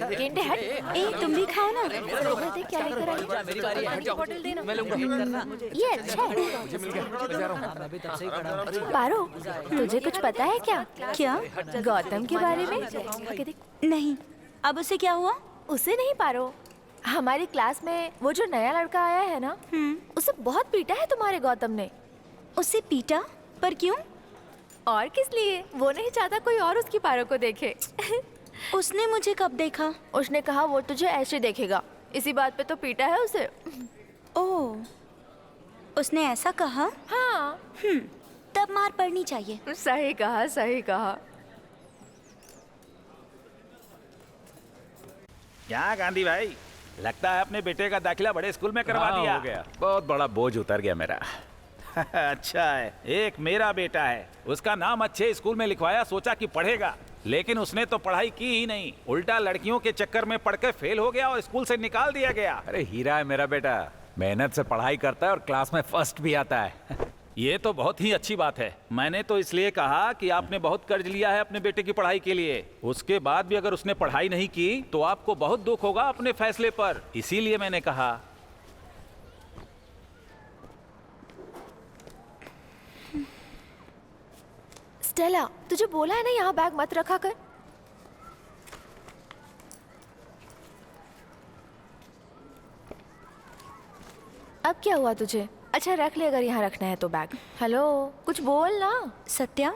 गेंडे हट। ए तुम भी खाओ ना। देख क्या लेकर आई। मेरी बारी है, बॉटल देना। मैं लूंगा। ये अच्छा है। पारो, तुझे कुछ पता है क्या? क्या? गौतम के बारे में? आगे देख। नहीं। अब उसे क्या हुआ? उसे नहीं पारो, हमारी क्लास में वो जो नया लड़का आया है ना, उसे बहुत पीटा है तुम्हारे गौतम ने। उसे पीटा? पर क्यों? और किस लिए? वो नहीं चाहता कोई और उसकी पारो को देखे। उसने मुझे कब देखा? उसने कहा वो तुझे ऐसे देखेगा, इसी बात पे तो पीटा है उसे। ओह, उसने ऐसा कहा? हाँ। तब मार पड़नी चाहिए। सही कहा, सही कहा। क्या गांधी भाई, लगता है अपने बेटे का दाखिला बड़े स्कूल में करवा दिया। हो गया, बहुत बड़ा बोझ उतर गया मेरा। अच्छा है, एक मेरा बेटा है, उसका नाम अच्छे स्कूल में लिखवाया, सोचा कि पढ़ेगा, लेकिन उसने तो पढ़ाई की ही नहीं, उल्टा लड़कियों के चक्कर में पढ़ के फेल हो गया और स्कूल से निकाल दिया गया। अरे हीरा है मेरा बेटा, मेहनत से पढ़ाई करता है और क्लास में फर्स्ट भी आता है। ये तो बहुत ही अच्छी बात है। मैंने तो इसलिए कहा कि आपने बहुत कर्ज लिया है अपने बेटे की पढ़ाई के लिए, उसके बाद भी अगर उसने पढ़ाई नहीं की तो आपको बहुत दुख होगा अपने फैसले पर, इसीलिए मैंने कहा। स्टेला, तुझे बोला है ना यहाँ बैग मत रखा कर। अब क्या हुआ तुझे? अच्छा रख ले अगर यहाँ रखना है तो बैग। हेलो, कुछ बोल ना। सत्या,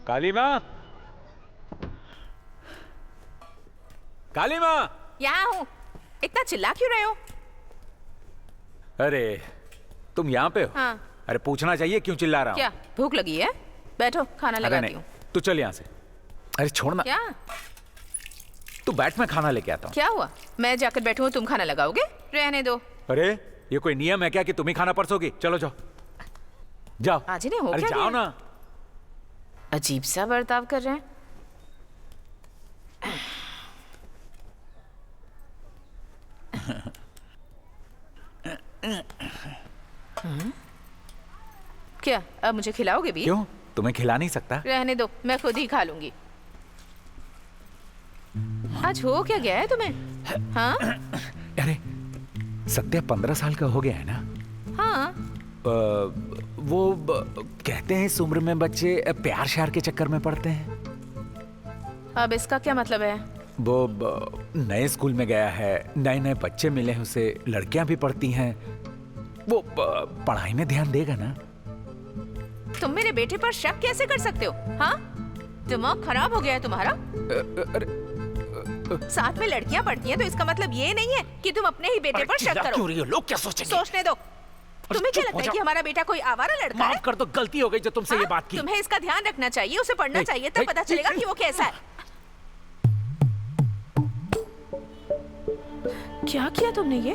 काली माँ, काली माँ। यहाँ हूँ। इतना चिल्ला क्यों रहे हो? अरे तुम यहाँ पे हो? हाँ। अरे पूछना चाहिए क्यों चिल्ला रहा हूँ? क्या भूख लगी है? बैठो, खाना अरे लगाती नहीं, हूँ। तू चल यहाँ से। अरे छोड़ना। क्या? तू बैठ, मैं खाना लेके आता हूँ। क्या हुआ? मैं जाकर बैठूं, तुम खाना लगाओगे? रहने दो। अरे ये कोई नियम है क्या कि तुम ही खाना परसोगी? चलो जाओ जाओ। आज इन्हें हो अरे क्या जाओ गया? ना। अजीब सा बर्ताव कर रहे हैं। क्या अब मुझे खिलाओगे भी? क्यों, तुम्हें खिला नहीं सकता? रहने दो, मैं खुद ही खा लूंगी। आज हो क्या गया है तुम्हें? हाँ? अरे सत्या 15 साल का हो गया है ना? हाँ। कहते हैं इस उम्र में बच्चे प्यार श्यार के चक्कर में पड़ते हैं। अब इसका क्या मतलब है? नए स्कूल में गया है, नए नए बच्चे मिले हैं उसे, लड़कियां भी पढ़ती हैं, वो पढ़ाई में ध्यान देगा ना। तुम मेरे बेटे पर शक कैसे कर सकते हो? हाँ? दिमाग खराब हो गया है तुम्हारा? साथ में लड़कियां पढ़ती हैं तो इसका मतलब ये नहीं है कि तुम अपने ही बेटे पर शक करो। क्यों रही हो? लोग क्या सोचेंगे? सोचने दो। तुम्हें क्या लगता है कि हमारा बेटा कोई आवारा लड़का है? माफ कर दो, गलती हो गई जो तुमसे ये बात की। तुम्हें इसका ध्यान रखना चाहिए, उसे पढ़ना चाहिए, तब पता चलेगा कि वो कैसा है। क्या किया तुमने ये?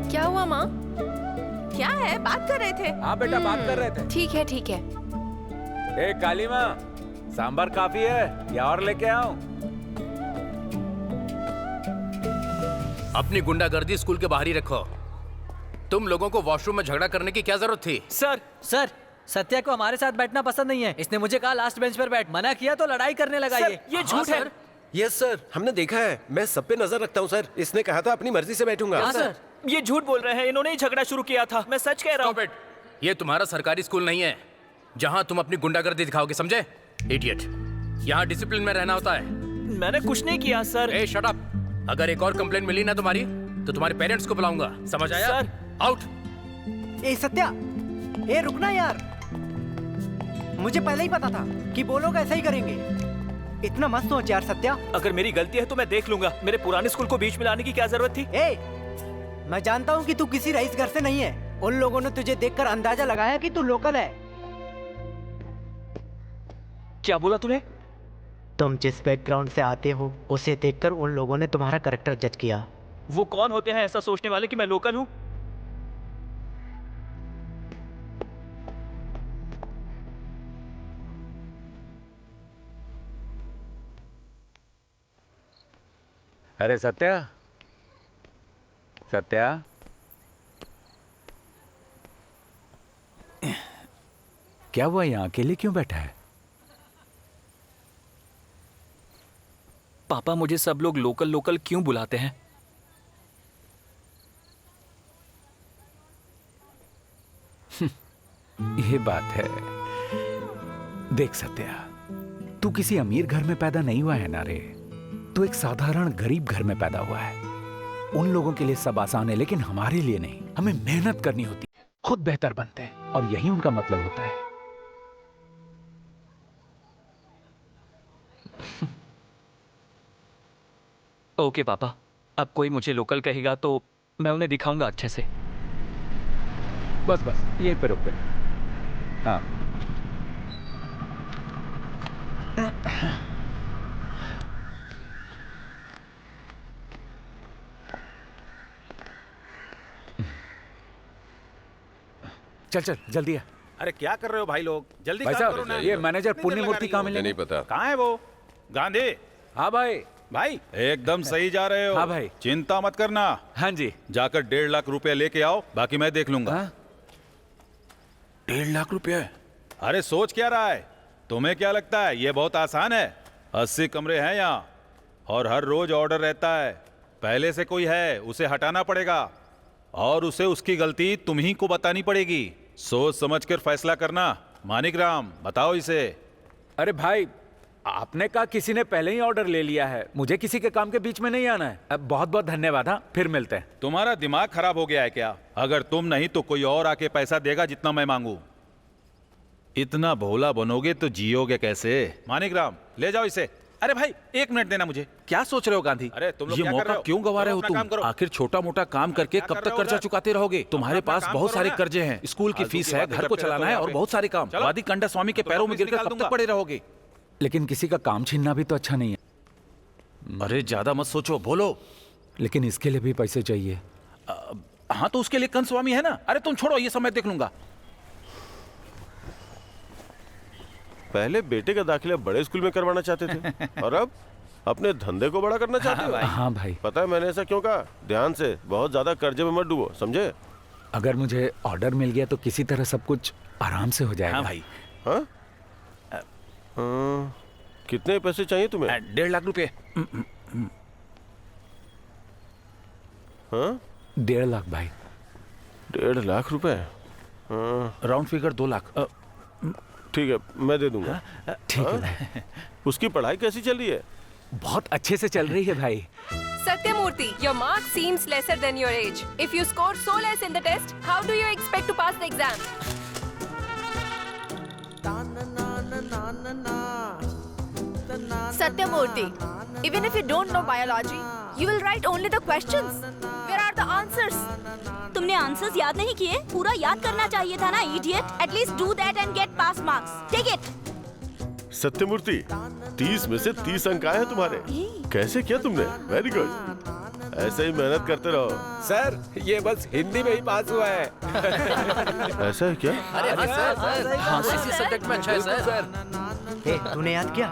क्या हुआ माँ? क्या है? बात कर रहे थे। हाँ बेटा, बात कर रहे थे। ठीक है ठीक है। ए काली माँ, सांभर काफी है या और लेके आऊं? अपनी गुंडागर्दी स्कूल के बाहर ही रखो। तुम लोगों को वॉशरूम में झगड़ा करने की क्या जरूरत थी? सर सत्या को हमारे साथ बैठना पसंद नहीं है। इसने मुझे कहा लास्ट बेंच पर बैठ, मना किया तो लड़ाई करने लगा। ये झूठ है। यस सर, हमने देखा है। मैं सब पे नजर रखता हूँ सर। इसने कहा था अपनी मर्जी से बैठूंगा। हाँ सर, ये झूठ बोल रहे हैं, इन्होंने ही झगड़ा शुरू किया था। मैं सच कह रहा हूँ। ये तुम्हारा सरकारी स्कूल नहीं है जहाँ तुम अपनी गुंडागर्दी दिखाओगे, समझे? इडियट। यहाँ डिसिप्लिन में रहना होता है। मैंने कुछ नहीं किया सर। ए शट अप। अगर एक और कंप्लेंट मिली ना तुम्हारी तो तुम्हारे पेरेंट्स को बुलाऊंगा, समझ आया? सर। आउट। ए सत्या, ए रुकना यार, मुझे पहले ही पता था कि वो लोग ऐसा ही करेंगे। इतना मत सोच यार सत्या। अगर मेरी गलती है तो मैं देख लूंगा। मेरे पुराने स्कूल को बीच में लाने की क्या जरूरत थी? मैं जानता हूँ कि तू किसी रईस घर से नहीं है। उन लोगों ने तुझे देखकर अंदाजा लगाया कि तू लोकल है। क्या बोला तूने? तुम जिस बैकग्राउंड से आते हो उसे देखकर उन लोगों ने तुम्हारा करेक्टर जज किया। वो कौन होते हैं ऐसा सोचने वाले कि मैं लोकल हूँ? अरे सत्या, सत्या, क्या हुआ? यहाँ अकेले क्यों बैठा है? पापा, मुझे सब लोग लोकल लोकल क्यों बुलाते हैं? ये बात है। देख सत्या, तू किसी अमीर घर में पैदा नहीं हुआ है ना रे। तू एक साधारण गरीब घर में पैदा हुआ है। उन लोगों के लिए सब आसान है, लेकिन हमारे लिए नहीं। हमें मेहनत करनी होती है, खुद बेहतर बनते हैं, और यही उनका मतलब होता है। ओके पापा, अब कोई मुझे लोकल कहेगा तो मैं उन्हें दिखाऊंगा अच्छे से। बस बस यहीं पे रुक पे। हाँ, चल चल जल्दी है। अरे क्या कर रहे हो भाई लोग, जल्दी भाई काम करो साहब, ना। ये मैनेजर कितनी देर पुण्य लगा मूर्ति रही कहाँ हो? मिलेंगे? नहीं पता। कहाँ है वो? गांधी। हाँ भाई। भाई एकदम सही जा रहे हो। हाँ भाई। चिंता मत करना, हाँ जी। जाकर 1.5 लाख रुपए लेके आओ, बाकी मैं देख लूंगा। हाँ? 1.5 लाख रुपए? अरे सोच क्या रहा है? तुम्हें क्या लगता है ये बहुत आसान है? 80 कमरे हैं यहाँ और हर रोज ऑर्डर रहता है। पहले से कोई है उसे हटाना पड़ेगा और उसे उसकी गलती तुम ही को बतानी पड़ेगी। सोच समझकर फैसला करना। मानिक राम, बताओ इसे। अरे भाई, आपने कहा किसी ने पहले ही ऑर्डर ले लिया है, मुझे किसी के काम के बीच में नहीं आना है। अब बहुत बहुत धन्यवाद। हाँ, फिर मिलते हैं। तुम्हारा दिमाग खराब हो गया है क्या? अगर तुम नहीं तो कोई और आके पैसा देगा जितना मैं मांगू। इतना भोला बनोगे तो जियोगे कैसे? मानिक राम, ले जाओ इसे। अरे भाई 1 मिनट देना मुझे। क्या सोच रहे हो गांधी? अरे तुम लोग ये क्या कर मौका रहे हो? क्यों गवा रहे हो अपना काम तुम? करो। आखिर छोटा मोटा काम करके क्या कब कर तक रहे हो कर्जा उधर? चुकाते रहोगे? तुम्हारे अपना पास काम बहुत करो सारे ना। कर्जे हैं, स्कूल की फालतू फीस की है, बातें घर को करते चलाना रहते है हो और यहाँ बहुत सारे काम। चलो। वादी कंडा स्वामी के तो पैरों में ऑफिस गिरकर निकाल कब तक दूंगा। पड़े रहोगे? लेकिन किसी का काम छीनना भी तो अच्छा नहीं है। अरे ज्यादा मत सोचो, बोलो। लेकिन इसके लिए भी पैसे चाहिए। हाँ तो उसके लिए कंद स्वामी है ना। अरे तुम छोड़ो, ये सब मैं देख लूंगा। पहले बेटे का दाखिला बड़े स्कूल में करवाना चाहते थे और अब अपने धंधे को बड़ा करना चाहते हो। हाँ भाई। पता है मैंने ऐसा क्यों कहा? ध्यान से, बहुत ज्यादा कर्जे में मत डूबो, समझे? अगर मुझे ऑर्डर मिल गया तो किसी तरह सब कुछ आराम से हो जाएगा। हाँ भाई। हाँ? कितने पैसे चाहिए तुम्हें? 1.5 लाख रुपए। हाँ? 1.5 लाख भाई। 1.5 लाख रुपए? Round figure 2 lakh. ठीक है, मैं दे दूंगा। ठीक है भाई। उसकी पढ़ाई कैसी चल रही है? बहुत अच्छे से चल रही है भाई। Satyamurthy, your mark seems lesser than your age. If you score so less in the test, how do you expect to pass the exam? Satyamurthy, even if you don't know biology, you will write only the questions. Where are the answers? तुमने answers याद नहीं किए? पूरा याद करना चाहिए था ना, idiot. At least do that and get pass marks. Take it. Satyamurthy, 30 में से 30 अंक आए हैं तुम्हारे। कैसे किया तुमने? Very good. ऐसे ही मेहनत करते रहो। सर, ये बस हिंदी में ही पास हुआ है। ऐसा है क्या? अरे हाँ सर, हाँ इसी सब्जेक्ट में अच्छा है सर। ए, तूने याद किया?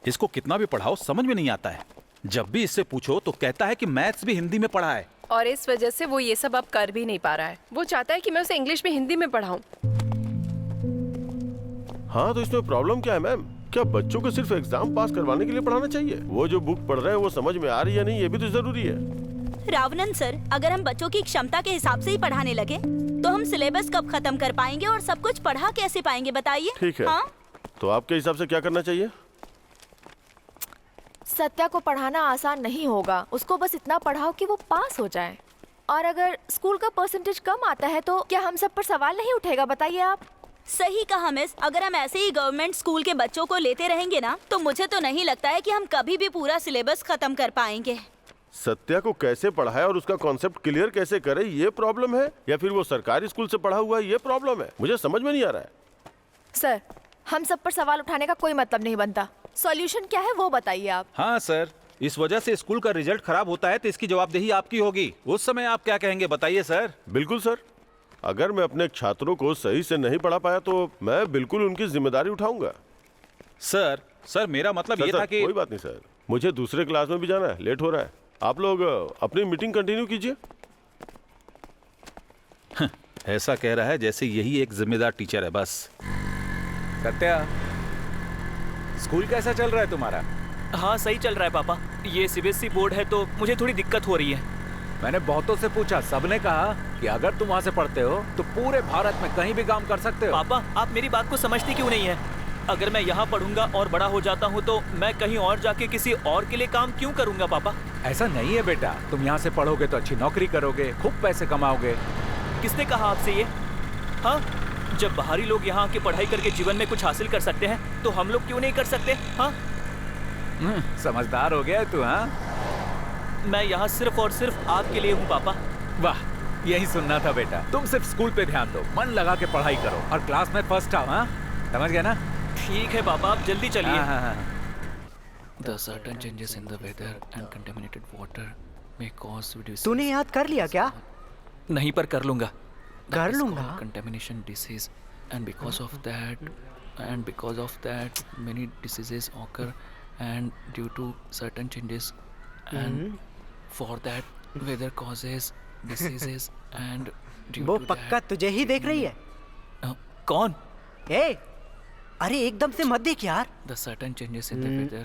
इसको कितना भी पढ़ाओ समझ में नहीं आता है। जब भी इससे पूछो तो कहता है कि मैथ्स भी हिंदी में पढ़ा है। और इस वजह से वो ये सब अब कर भी नहीं पा रहा है। वो चाहता है कि मैं उसे इंग्लिश में हिंदी में पढ़ाऊं। हाँ तो इसमें प्रॉब्लम क्या है मैम? क्या बच्चों को सिर्फ एग्जाम पास करवाने के लिए पढ़ाना चाहिए? वो जो बुक पढ़ रहे हैं वो समझ में आ रही है नहीं, ये भी तो जरूरी है। रावणन सर, अगर हम बच्चों की क्षमता के हिसाब से ही पढ़ाने लगे तो हम सिलेबस कब खत्म कर पाएंगे और सब कुछ पढ़ा कैसे पाएंगे, बताइए? ठीक है। हाँ? तो आपके हिसाब से क्या करना चाहिए? सत्या को पढ़ाना आसान नहीं होगा। उसको बस इतना पढ़ाओ कि वो पास हो जाए। और अगर स्कूल का परसेंटेज कम आता है तो क्या हम सब पर सवाल नहीं उठेगा, बताइए आप? सही कहा मिस। अगर हम ऐसे ही गवर्नमेंट स्कूल के बच्चों को लेते रहेंगे ना तो मुझे तो नहीं लगता है कि हम कभी भी पूरा सिलेबस खत्म कर पाएंगे। सत्या को कैसे पढ़ाए और उसका कॉन्सेप्ट क्लियर कैसे करे, ये प्रॉब्लम है, या फिर वो सरकारी स्कूल से पढ़ा हुआ है, ये प्रॉब्लम है? मुझे समझ में नहीं आ रहा है। सर, हम सब पर सवाल उठाने का कोई मतलब नहीं बनता। सॉल्यूशन क्या है वो बताइए आप। हाँ सर, इस वजह से स्कूल का रिजल्ट खराब होता है तो इसकी जवाबदेही आपकी होगी। उस समय आप क्या कहेंगे बताइए सर। बिल्कुल सर, अगर मैं अपने छात्रों को सही से नहीं पढ़ा पाया तो मैं बिल्कुल उनकी जिम्मेदारी उठाऊंगा। सर मेरा मतलब ये था कि कोई बात नहीं सर, मुझे दूसरे क्लास में भी जाना है, लेट हो रहा है। आप लोग अपनी मीटिंग कंटिन्यू कीजिए। ऐसा कह रहा है जैसे यही एक जिम्मेदार टीचर है बस। सत्या, स्कूल कैसा चल रहा है तुम्हारा? हाँ सही चल रहा है पापा। ये सीबीएसई बोर्ड है तो मुझे थोड़ी दिक्कत हो रही है। मैंने बहुतों से पूछा, सबने कहा कि अगर तुम वहाँ से पढ़ते हो तो पूरे भारत में कहीं भी काम कर सकते हो। पापा आप मेरी बात को समझते क्यों नहीं है? अगर मैं यहाँ पढ़ूंगा और बड़ा हो जाता हूँ तो मैं कहीं और जाके किसी और के लिए काम क्यों करूँगा पापा? ऐसा नहीं है बेटा, तुम यहाँ से पढ़ोगे तो अच्छी नौकरी करोगे, खूब पैसे कमाओगे। किसने कहा आपसे ये? हाँ, जब बाहरी लोग यहाँ आके पढ़ाई करके जीवन में कुछ हासिल कर सकते हैं तो हम लोग क्यों नहीं कर सकते? हाँ, समझदार हो गया है तू। हाँ, मैं यहाँ सिर्फ और सिर्फ आपके लिए हूँ पापा। वाह, यही सुनना था बेटा। तुम सिर्फ स्कूल पे ध्यान दो, मन लगा के पढ़ाई करो और क्लास में फर्स्ट आओ। हाँ, समझ गया ना? ठीक है पापा, आप जल्दी चलिए। The certain changes in the weather and contaminated water may cause reduced. तूने याद कर लिया क्या? नहीं, पर कर लूंगा। कर लूंगा। Contamination disease and because of that many diseases occur and due to certain changes and for that weather causes diseases and due वो to पक्का तुझे ही देख रही है। कौन? ए, अरे एकदम से मत देख यार। the certain changes in the weather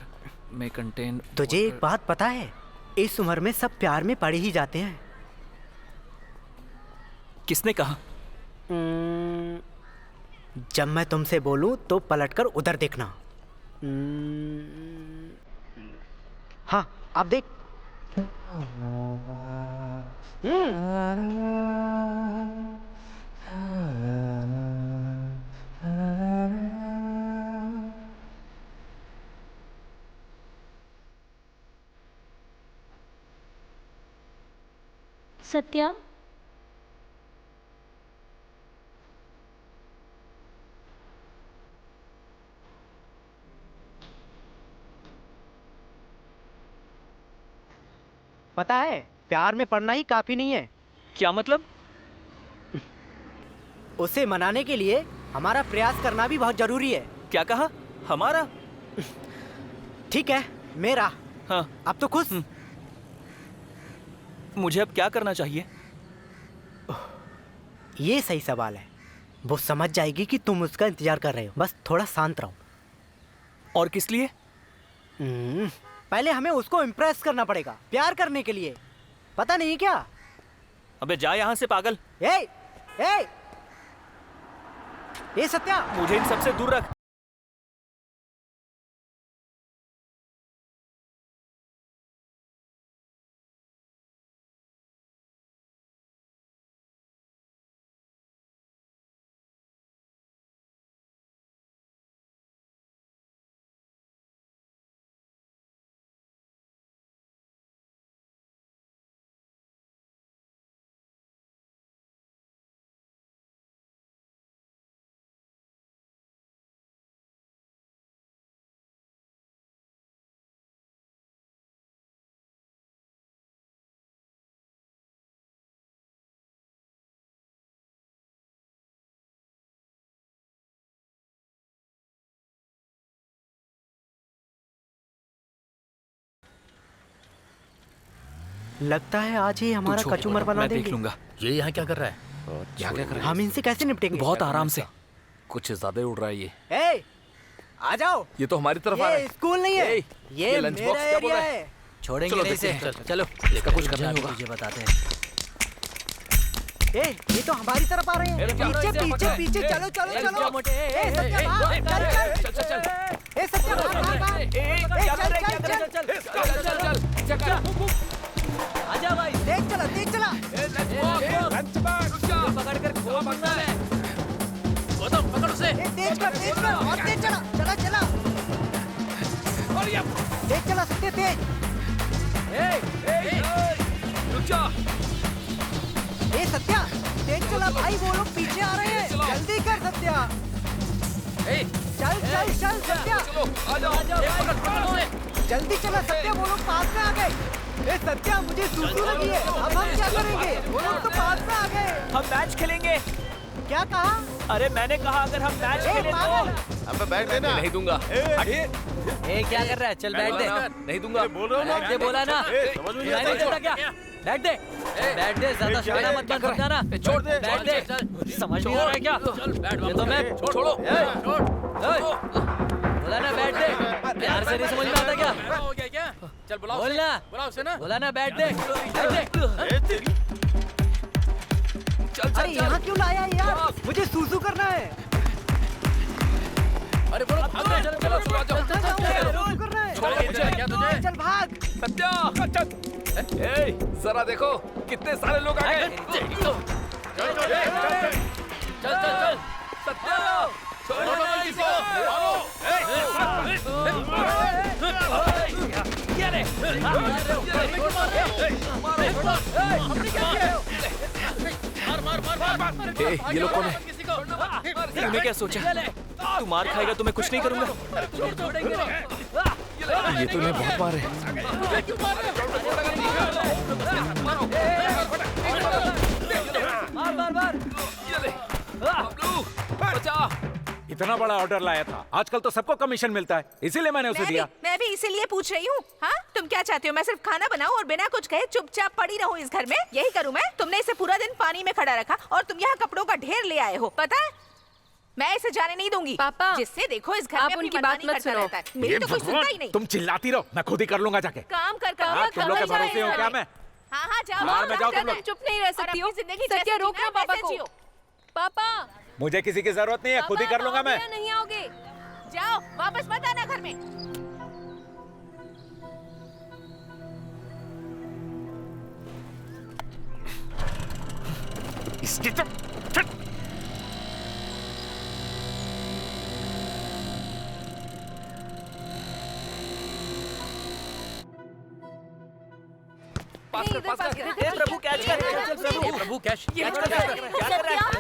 may contain तुझे एक बात पता है, इस उम्र में सब प्यार में पड़ ही जाते हैं। किसने कहा? जब मैं तुमसे बोलूं तो पलटकर उधर देखना। हाँ, आप देख। सत्या, पता है, प्यार में पड़ना ही काफी नहीं है। क्या मतलब? उसे मनाने के लिए हमारा प्रयास करना भी बहुत जरूरी है। क्या कहा? हमारा? ठीक है, मेरा। हाँ। अब तो खुश। मुझे अब क्या करना चाहिए? ये सही सवाल है। वो समझ जाएगी कि तुम उसका इंतजार कर रहे हो, बस थोड़ा शांत रहो। और किस लिए? पहले हमें उसको इम्प्रेस करना पड़ेगा, प्यार करने के लिए। पता नहीं क्या? अबे जा यहाँ से पागल। ए सत्या, मुझे इन सबसे दूर रख। लगता है आज ही हमारा कचूमर बना देंगे। मैं देख लूंगा। ये यहाँ क्या कर रहा है? क्या कर रहा है? हम इनसे कैसे निपटेंगे? बहुत आराम से। कुछ ज्यादा उड़ रहा है ये। ए, आ जाओ। ये तो हमारी तरफ आ रहा है। ये स्कूल नहीं है, ये लंच मेरा बॉक्स क्या बोल एरिया रहा है? है। छोड़ेंगे नहीं इसे। चलो, इसका कुछ करना होगा। मुझे बताते हैं। ए, ये तो हमारी तरफ आ रहे हैं। पीछे पीछे पीछे, चलो चलो चलो। ए सत्या, भाग, चल। ए सत्या, भाग। आजा भाई। तेज चला, तेज चला। पकड़ कर खो मांगना है। गौतम पकड़ उसे। तेज कर और तेज चला। चला। तेज चला सत्या, तेज। रुक जा। ए सत्या, तेज चला भाई, वो लोग पीछे आ रहे हैं। जल्दी कर सत्या। चल चल चल सत्या, जल्दी चला सत्या, वो लोग पास में आ गए। ए सत्या, मुझे सूसू लगी है, अब हम क्या करेंगे? वो लोग तो पास में आ गए। हम मैच खेलेंगे। क्या कहा? अरे मैंने कहा अगर हम मैच खेलें तो। अबे बैठ देना। नहीं दूंगा। ए क्या कर रहा है? चल बैठ दे। नहीं दूंगा। बोल रहा हूँ ना। बैठ दे, बोला ना। समझ में नहीं नहीं आता चलता क्या? बैठ दे, बैठ दे, ज्यादा शोर मत कर समझाना। छोड़ दे। बैठ दे, समझ नहीं आ रहा है क्या? ये तो मैं छोड़ो। बोला ना बैठ दे, प्यार से नहीं समझ में आता क्या? हो गया क्या? चल बुलाओ बोल ना, बुलाओ उसे ना। बोला ना बैठ दे, बैठ दे। अरे यहाँ क्यों लाया यार? मुझे सूसू करना है। अरे बोलो भाग रहे, चलो चलो चलो जाओ। सूसू करना है। क्या तुझे? चल भाग। सत्या, ए, जरा देखो कितने सारे लोग आ गए। चल चल चल। सत्या, छोड़ो ना इसको। ये लोग कौन है? तूने क्या सोचा? तू मार खाएगा तो मैं कुछ नहीं करूंगा। ये तो मैं बहुत मार है। इतना बड़ा ऑर्डर लाया था, आजकल तो सबको कमीशन मिलता है, इसीलिए मैंने उसे दिया। मैं भी इसीलिए पूछ रही हूँ। हाँ, तुम क्या चाहते हो? मैं सिर्फ खाना बनाऊँ और बिना कुछ कहे चुपचाप पड़ी रहूँ इस घर में? यही करूँ मैं? तुमने इसे पूरा दिन पानी में खड़ा रखा और तुम यहाँ कपड़ों का ढेर ले आए हो, पता है? मैं इसे जाने नहीं दूंगी। पापा, जिससे देखो इस घर आप में अपनी उनकी बात मनमानी मत करता सुनो। रहता है। मेरी तो कोई सुनता ही नहीं। तुम चिल्लाती रहो, मैं खुद ही कर लूंगा जाके। काम कर तुम लोग के भरोसे हो क्या मैं? हाँ हाँ जाओ। बाहर में जाओ तुम लोग। चुप नहीं रह सकती हो। सत्या रोकना पापा को। पापा मुझे किसी की जरूरत नहीं है, खुद ही कर लूंगा मैं। नहीं आओगे? जाओ, वापस मत आना घर में। इसकी तो प्रभु कैच कर। चल प्रभु। प्रभु कैश क्या कर रहा है?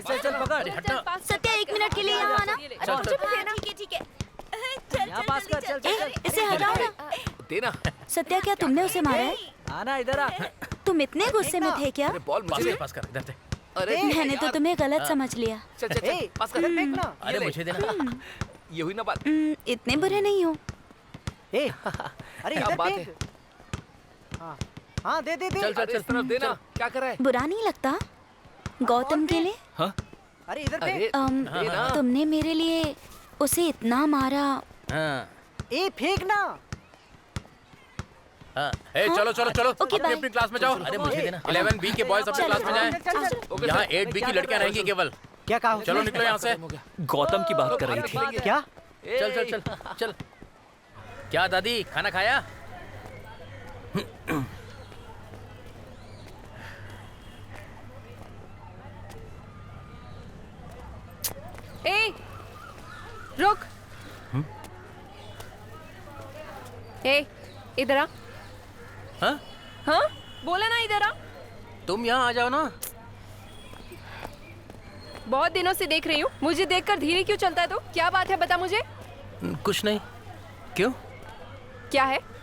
चल चल पकड़। सत्या 1 मिनट के लिए यहाँ आना। ठीक है। यहाँ पास कर, चल चल चल। इसे हटाओ ना। देना। सत्या, क्या तुमने उसे मारा है? आना इधर आ। तुम इतने गुस्से में थे क्या? बॉल मुझे पास कर इधर से। अरे मैंने तो तुम्हें गलत समझ लिया। चल चल चल पास कर। फेंकना। अरे मुझे देना। ये हुई ना बात। इतने बुरे नहीं हो। अरे क्या इधर बात फेंक। हाँ दे दे दे। चल चल इस तरफ देना। क्या कर रहा है? बुरा नहीं लगता गौतम के लिए? हाँ? अरे इधर फेंक। देना। तुमने मेरे लिए उसे इतना मारा। ए फेंकना। ए चलो चलो चलो ओके, अपनी बाय। अपनी क्लास में जाओ। अरे मुझे देना। 11B के बॉयज अपनी क्लास में जाएं। यहाँ 8B की लड़कियां रहेंगी केवल। क्या कहा? चलो निकलो यहाँ से। गौतम की बात कर रही थी। क्या? चल चल चल चल। क्या दादी, खाना खाया? ए रुक। ए इधर आ। हाँ? हाँ बोला ना इधर आ। तुम यहाँ आ जाओ ना। बहुत दिनों से देख रही हूँ, मुझे देखकर धीरे क्यों चलता है? तो क्या बात है, बता मुझे। कुछ नहीं। क्यों? क्या है?